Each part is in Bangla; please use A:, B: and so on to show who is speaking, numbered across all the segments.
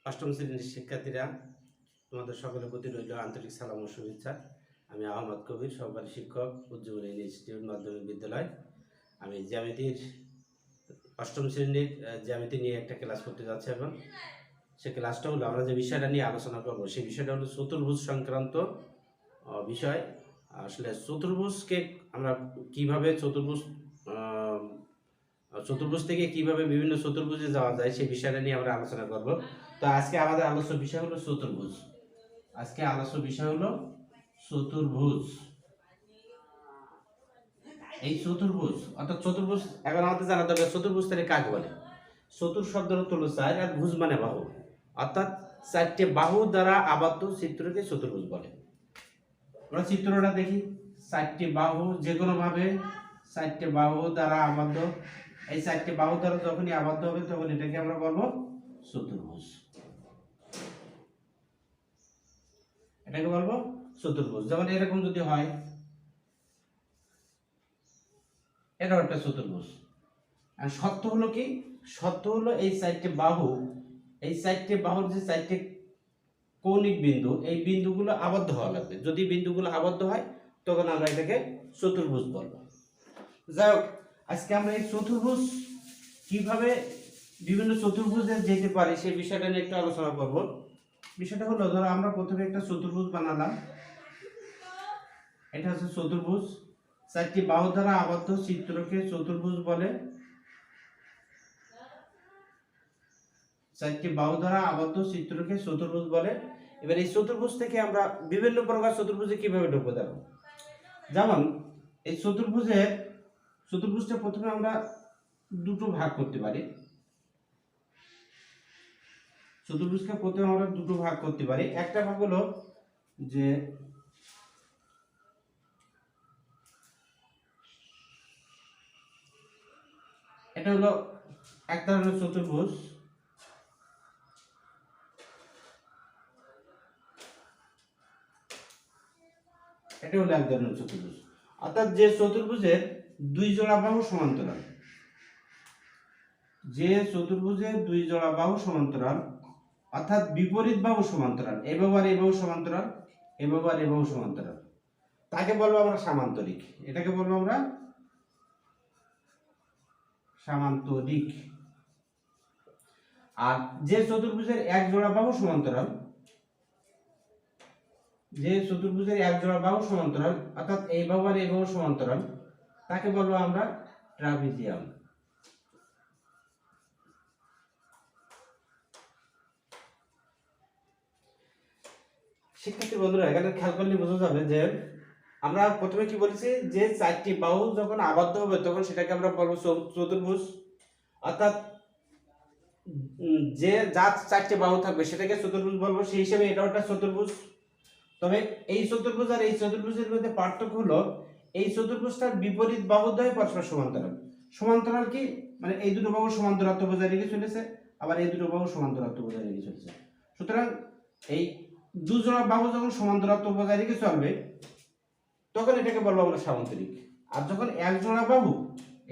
A: অষ্টম শ্রেণীর শিক্ষার্থীরা, তোমাদের সকলের প্রতি রইল আন্তরিক সালাম ও শুভেচ্ছা। আমি আহমদ কবির, সহকারী শিক্ষক, উজ্জীবনী ইনস্টিটিউট মাধ্যমিক বিদ্যালয়। আমি জ্যামিতির অষ্টম শ্রেণীর জ্যামিতি নিয়ে একটা ক্লাস করতে যাচ্ছি এখন। সে ক্লাসটা হলো, আমরা যে বিষয়টা নিয়ে আলোচনা করবো সেই বিষয়টা হলো চতুর্ভুজ সংক্রান্ত বিষয়। আসলে চতুর্ভুজকে আমরা কিভাবে চতুর্ভুজ থেকে কিভাবে বিভিন্ন চতুর্ভুজে যাওয়া যায় সেই বিষয়টা নিয়ে আমরা আলোচনা করব। তো আজকে আমাদের আলোচ্য বিষয় হলো চতুর্ভুজ। আজকে আলোচ্য বিষয় হলো চতুর্ভুজ। এই চতুর্ভুজ অর্থাৎ চতুর্ভুজ এখন আমাদের জানা দরকার, চতুর্ভুজ তাহলে কাকে বলে। চতুর শব্দের অর্থ হলো চার, আর ভুজ মানে বাহু, অর্থাৎ চারটে বাহু দ্বারা আবদ্ধ চিত্রকে চতুর্ভুজ বলে। আমরা চিত্রটা দেখি, চারটি বাহু যে কোনো ভাবে চারটে বাহু দ্বারা আবদ্ধ। এই চারটে বাহু দ্বারা যখনই আবদ্ধ হবে তখন এটাকে আমরা বলবো চতুর্ভুজ। এটাকে বলবো চতুর্ভুজ। যেমন এরকম যদি হয়, এটাও একটা চতুর্ভুজ। আর শর্ত হলো কি, শর্ত হলো এই চারটে বাহু, এই চারটে বাহুর যে চারটে কৌণিক বিন্দু, এই বিন্দুগুলো আবদ্ধ হওয়া লাগবে। যদি বিন্দুগুলো আবদ্ধ হয় তখন আমরা এটাকে চতুর্ভুজ বলবো। যাই হোক, আজকে আমরা এই চতুর্ভুজ কিভাবে বিভিন্ন চতুর্ভুজে যেতে পারে সেই বিষয়টা নিয়ে একটু আলোচনা করব। বিষয়টা হলো, ধরো আমরা প্রথমে একটা চতুর্ভুজ বানালাম। এটা হচ্ছে চতুর্ভুজ, চারটি বাহু দ্বারা আবদ্ধ চিত্রকে চতুর্ভুজ বলে। চারটি বাহু দ্বারা আবদ্ধ চিত্রকে চতুর্ভুজ বলে। এবার এই চতুর্ভুজ থেকে আমরা বিভিন্ন প্রকার চতুর্ভুজে কিভাবে ঢুকবো দেখো। যেমন এই চতুর্ভুজটা প্রথমে আমরা দুটো ভাগ করতে পারি। চতুর্ভুজকে প্রথমে আমরা দুটো ভাগ করতে পারি। একটা ভাগ হলো যে এটা হলো এক ধরনের চতুর্ভুজ, এটা হলো এক ধরনের চতুর্ভুজ, অর্থাৎ যে চতুর্ভুজের দুই জোড়া বাহু সমান্তরাল। যে চতুর্ভুজের দুই জোড়া বাহু সমান্তরাল, অর্থাৎ বিপরীত বাহু সমান্তরাল, এ বাহু আর এ বাহু সমান্তরাল, এ বাহু আর এ বাহু সমান্তরাল, তাকে বলবো আমরা সামান্তরিক। এটাকে বলবো আমরা সামান্তরিক। আর যে চতুর্ভুজের এক জোড়া বাহু সমান্তরাল, যে চতুর্ভুজের এক জোড়া বাহু সমান্তরাল, অর্থাৎ এই বাহু আর এই বাহু সমান্তরাল, তাকে বলবো আমরা ট্রাপিজিয়াম। শিক্ষার্থী বন্ধুরা, এখানে খেয়াল করলে বোঝা যাবে যে আমরা প্রথমে কি বলেছি, যে চারটি বাহু যখন আবদ্ধ হবে তখন সেটাকে আমরা বলবো চতুর্ভুজ। অর্থাৎ যে যার চারটি বাহু থাকবে সেটাকে চতুর্ভুজ বলবো, সেই হিসেবে এটাও একটা চতুর্ভুজ। তবে এই চতুর্ভুজ আর এই চতুর্ভুজের মধ্যে পার্থক্য হলো, এই চতুর্ভুজটার বিপরীত বাহুদ্বয় পরস্পর সমান্তরাল। সমান্তরাল কি মানে এই দুটো বাহু সমান্তরালত্ব বজায় রেখে চলেছে, আবার এই দুটো বাহু সমান্তরালত্ব বজায় রেখে চলেছে। সুতরাং এই দুজোড়া বাহু যখন সমান্তরালত্ব বজায় রেখে চলবে তখন এটাকে বলবো আমরা সামান্তরিক। আর যখন এক জোড়া বাহু,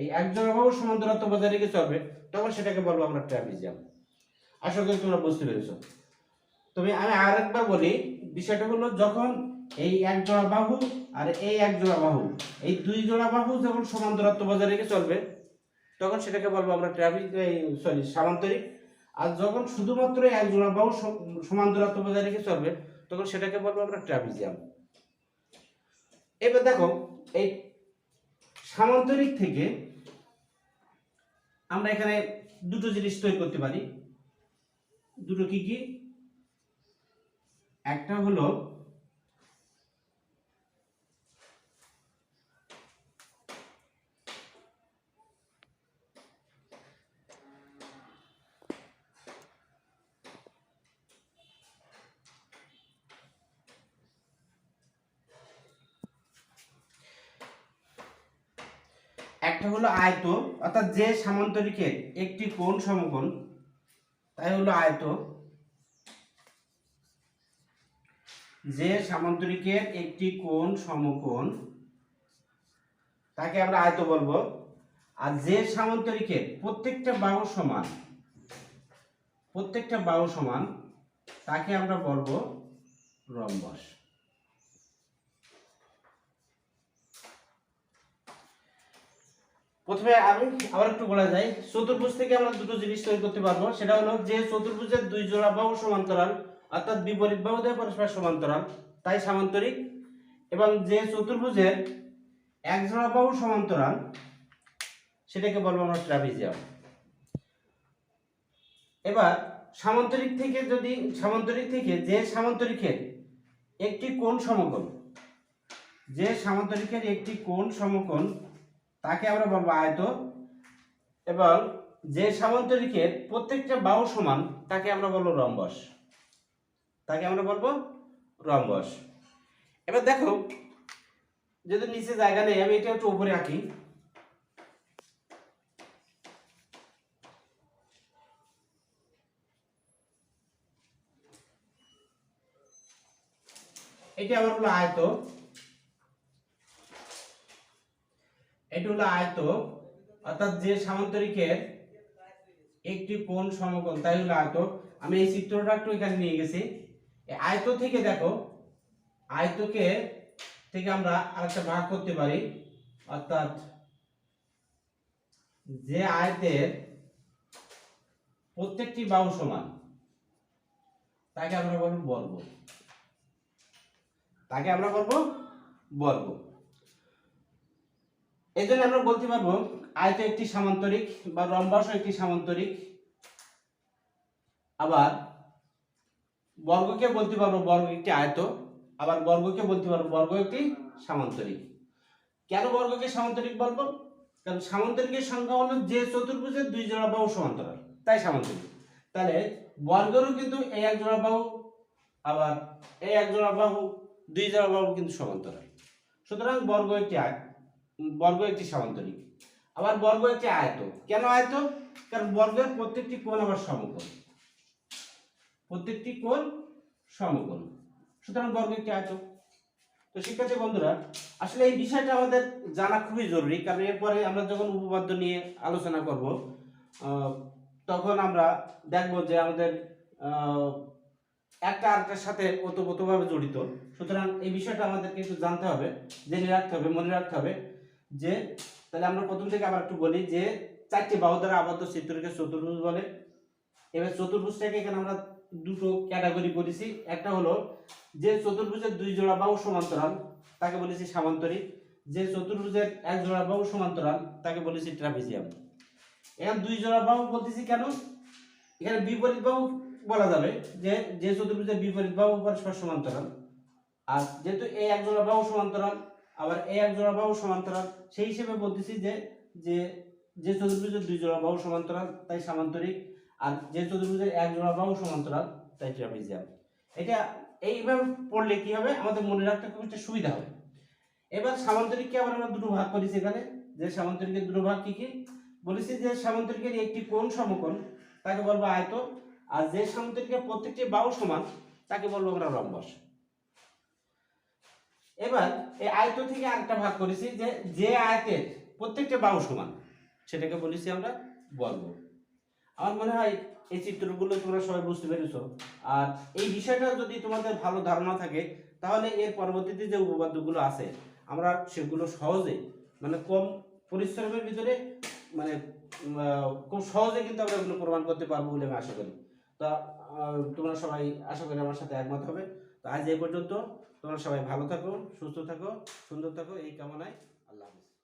A: এই এক জোড়া বাহু সমান্তরালত্ব বজায় রেখে চলবে তখন সেটাকে বলবো আমরা ট্রাপিজিয়াম। আশা করি তোমরা বুঝতে পেরেছো। তবে আমি আরেকবার বলি, বিষয়টা হলো যখন এই এক জোড়া বাহু আর এই এক জোড়া বাহু, এই দুই জোড়া বাহু যখন সমান দূরত্ব বজায় রেখে চলবে তখন সেটাকে বলবো আমরা সামান্তরিক। আর যখন শুধুমাত্র এক জোড়া বাহু সমান দূরত্ব বজায় রেখে চলবে তখন সেটাকে বলবো আমরা ট্রাপিজিয়াম। এবার দেখো, এই সামান্তরিক থেকে আমরা এখানে দুটো জিনিস তৈরি করতে পারি। দুটো কি কি? একটা হলো আয়ত, অর্থাৎ যে সামান্তরিকের একটি কোণ সমকোণ তাই হলো আয়ত। যে সামান্তরিকের একটি কোণ সমকোণ তাকে আমরা আয়ত বলবো। আর যে সামান্তরিকের প্রত্যেকটা বাহু সমান, প্রত্যেকটা বাহু সমান তাকে আমরা বলবো রম্বস। প্রথমে আমি আবার একটু বলা যায়, চতুর্ভুজ থেকে আমরা দুটো জিনিস তৈরি করতে পারবো। সেটা হলো যে চতুর্ভুজের দুই জোড়া বাহু সমান্তরাল অর্থাৎ বিপরীত বাহু দ্বয় পরস্পর সমান্তরাল তাই সামান্তরিক, এবং যে চতুর্ভুজের এক জোড়া বাহু সমান্তরাল সেটাকে বলবো আমরা ট্রাপিজিয়াম। এবার সামান্তরিক থেকে যে সামান্তরিকের একটি কোণ সমকোণ, তাকে আমরা বলবো আয়ত, এবং যে সামান্তরিকের প্রত্যেকটা বাহু সমান তাকে আমরা বলবো রম্বস। এবার দেখো, যদি নিচে জায়গা নেই আমি এটা একটু উপরে আঁকি। এটা আবার হলো আয়ত, অর্থাৎ যে সামান্তরিকের একটি কোণ সমকোণ তাই হলো আয়ত। আমি এই চিত্রটা একটু এখানে নিয়ে গেছি। এই আয়ত থেকে দেখো, থেকে আমরা আরেকটা ভাগ করতে পারি, অর্থাৎ যে আয়তের প্রত্যেকটি বাহু সমান তাকে আমরা বলবো বর্গ। এই জন্য আমরা বলতে পারবো আয়ত একটি সামান্তরিক বা রম্বস একটি সামান্তরিক। আবার বর্গকে বলতে পারবো বর্গ একটি আয়ত, আবার বর্গকে বলতে পারবো বর্গ একটি সামান্তরিক। কেন বর্গকে সামান্তরিক বলবো? কারণ সামান্তরিকের সংজ্ঞা হলো যে চতুর্ভুজের দুই জোড়া বাহু সমান্তরাল তাই সামান্তরিক। তাহলে বর্গেরও কিন্তু এই এক জোড়া বাহু আবার এই এক জোড়া বাহু, দুই জোড়া বাহু কিন্তু সমান্তরাল। সুতরাং বর্গ একটি সামান্তরিক। আবার বর্গ একটি আয়ত। কেন আয়ত? কারণ বর্গের প্রত্যেকটি কোণ আবার সমকোণ, সুতরাং বর্গ একটি আয়ত। তো শিক্ষার্থী বন্ধুরা, আসলে এই বিষয়টা আমাদের জানা খুবই জরুরি, কারণ এরপরে আমরা যখন উপপাদ্য নিয়ে আলোচনা করব তখন আমরা দেখব যে আমাদের একটা আরেকটার সাথে ওতপ্রোতভাবে জড়িত। সুতরাং এই বিষয়টা আমাদেরকে একটু জানতে হবে, জেনে রাখতে হবে, মনে রাখতে হবে। যে তাহলে আমরা প্রথম থেকে আবার একটু বলি যে চারটি বাহু দ্বারা আবদ্ধ চিত্রকে চতুর্ভুজ বলে। এবার চতুর্ভুজটাকে এখানে আমরা দুটো ক্যাটাগরি করেছি। একটা হলো যে চতুর্ভুজের দুই জোড়া বাহু সমান্তরাল তাকে বলেছি সামান্তরিক, যে চতুর্ভুজের এক জোড়া বাহু সমান্তরাল তাকে বলেছি ট্রাপিজিয়াম। এখানে দুই জোড়া বাহু বলতেছি কেন? এখানে বিপরীত বাহু বলা যাবে, যে চতুর্ভুজের বিপরীত বাহু পরস্পর সমান্তরাল, আর যেহেতু এই এক জোড়া বাহু সমান্তরাল আবার এই এক জোড়া বাহু সমান্তরাল, সেই হিসেবে বলতেছি যে চতুর্ভুজের দুই জোড়া বাহু সমান্তরাল তাই সামান্তরিক, আর যে চতুর্ভুজের এক জোড়া বাহু সমান্তরাল তাই ট্রাপিজিয়াম। এটা এইভাবে পড়লে কি হবে, আমাদের মনে রাখতে খুব একটা সুবিধা হবে। এবার সামান্তরিককে আবার আমরা দুটো ভাগ করেছি এখানে। যে সামান্তরিকের দুটো ভাগ কি বলেছি? যে সামান্তরিকের একটি কোণ সমকোণ তাকে বলবো আয়ত, আর যে সামান্তরিকের প্রত্যেকটি বাহু সমান তাকে বলবো আমরা রম্বস। এবার এই আয়ত থেকে আরেকটা ভাগ করেছি, যে আয়তের প্রত্যেকটা বাহু সমান সেটাকে বলেছি আমরা বর্গ। আমার মনে হয় এই চিত্রগুলো তোমরা সবাই বুঝতে পেরেছো। আর এই বিষয়টা যদি তোমাদের ভালো ধারণা থাকে তাহলে এর পরবর্তীতে যে উপপাদ্যগুলো আছে আমরা সেগুলো সহজে, মানে কম পরিশ্রমের ভিতরে, মানে খুব সহজে কিন্তু আমরা এগুলো প্রমাণ করতে পারবো বলে আমি আশা করি। তা তোমরা সবাই আশা করি আমার সাথে একমত হবে। তো আজ এই পর্যন্ত। তোমরা সবাই ভালো থাকো, সুস্থ থাকো, সুন্দর থাকো, এই কামনায়। আল্লাহ হাফেজ।